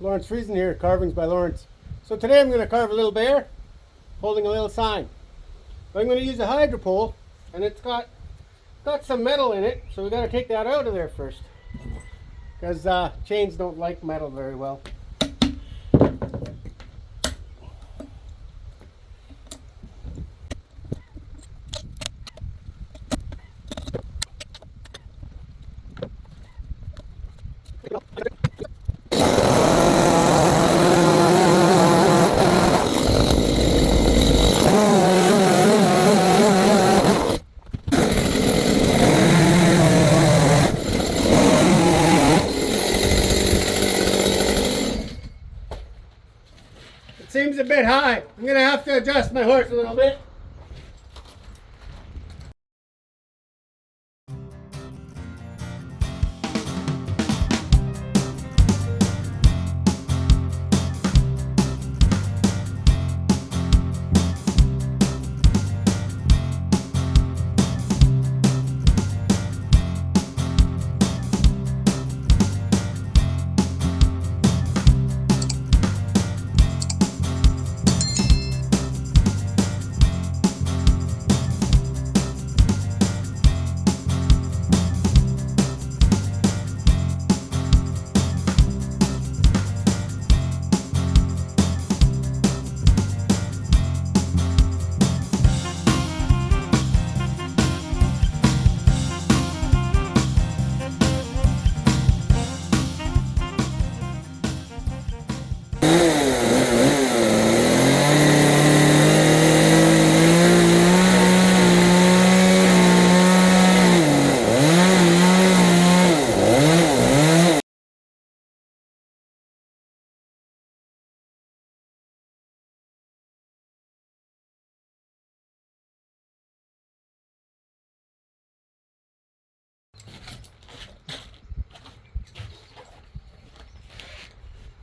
Lawrence Friesen here, Carvings by Lawrence. So today I'm going to carve a little bear holding a little sign. I'm going to use a hydro pole, and it's got some metal in it, so we got to take that out of there first, because chains don't like metal very well. Seems a bit high. I'm going to have to adjust my horse a little bit.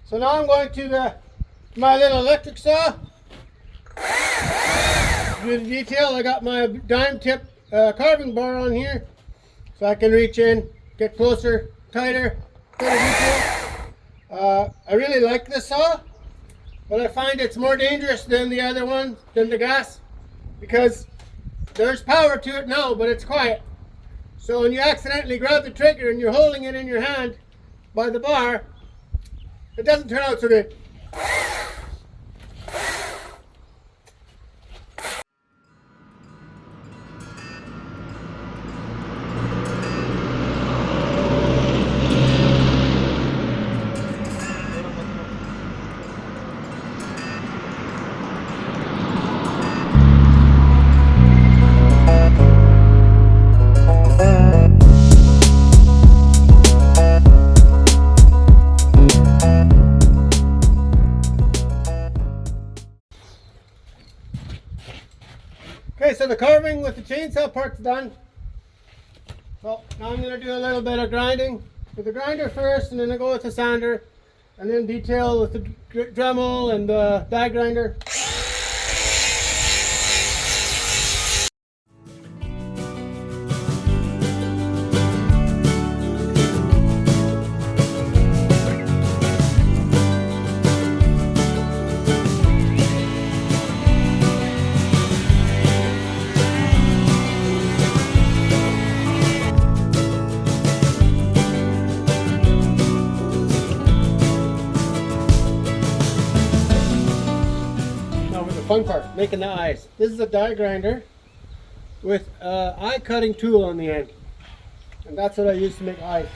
So now I'm going to my little electric saw. Do the detail. I got my dime tip carving bar on here, so I can reach in, get closer, tighter, better detail. I really like this saw, but I find it's more dangerous than the other one, than the gas, because there's power to it now, but it's quiet. So when you accidentally grab the trigger and you're holding it in your hand by the bar, it doesn't turn out so good. Okay, so the carving with the chainsaw part's done. So now I'm going to do a little bit of grinding with the grinder first, and then I go with the sander, and then detail with the Dremel and the die grinder. Fun part, making the eyes. This is a die grinder with eye cutting tool on the end, and that's what I use to make eyes.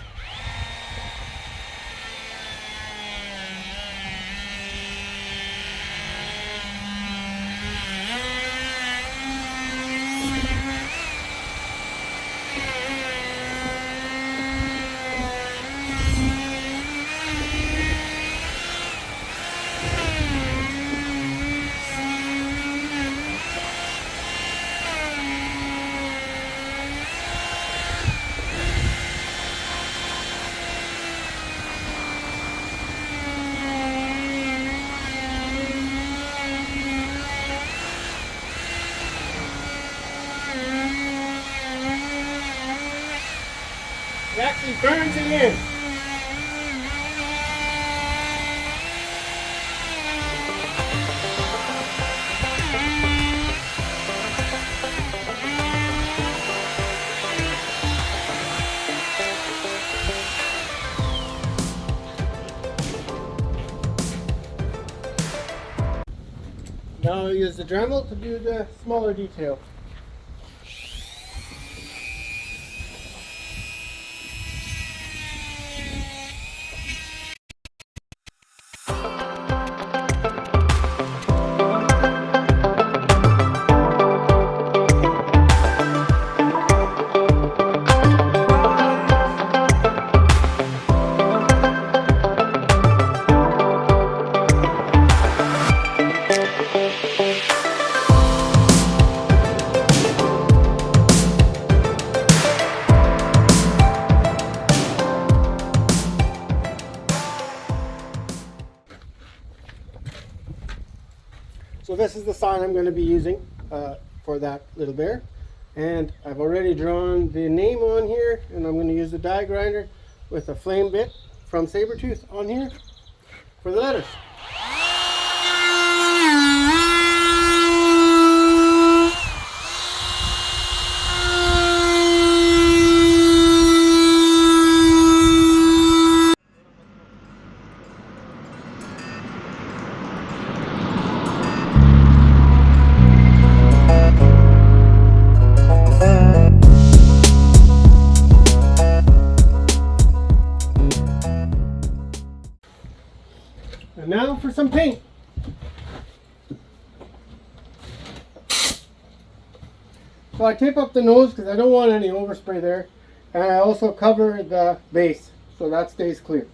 It actually burns it in. Now I'll use the Dremel to do the smaller detail. So this is the sign I'm going to be using for that little bear. And I've already drawn the name on here, and I'm going to use the die grinder with a flame bit from Sabertooth on here for the letters. And now for some paint. So I tape up the nose because I don't want any overspray there. And I also cover the base so that stays clear.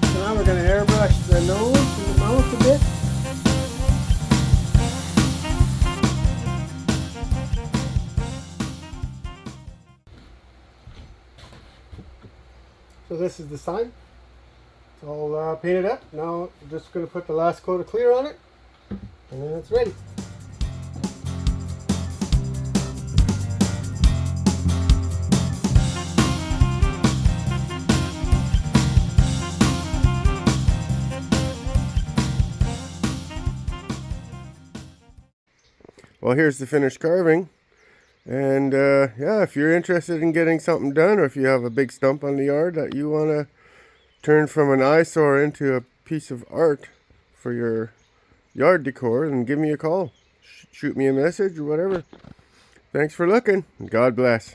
So now we're going to airbrush the nose and the mouth a bit. So this is the sign. It's all painted up. Now I'm just going to put the last coat of clear on it, and then it's ready. Well, here's the finished carving. And yeah, if you're interested in getting something done, or if you have a big stump on the yard that you want to turn from an eyesore into a piece of art for your yard decor, then give me a call. Shoot me a message or whatever. Thanks for looking. God bless.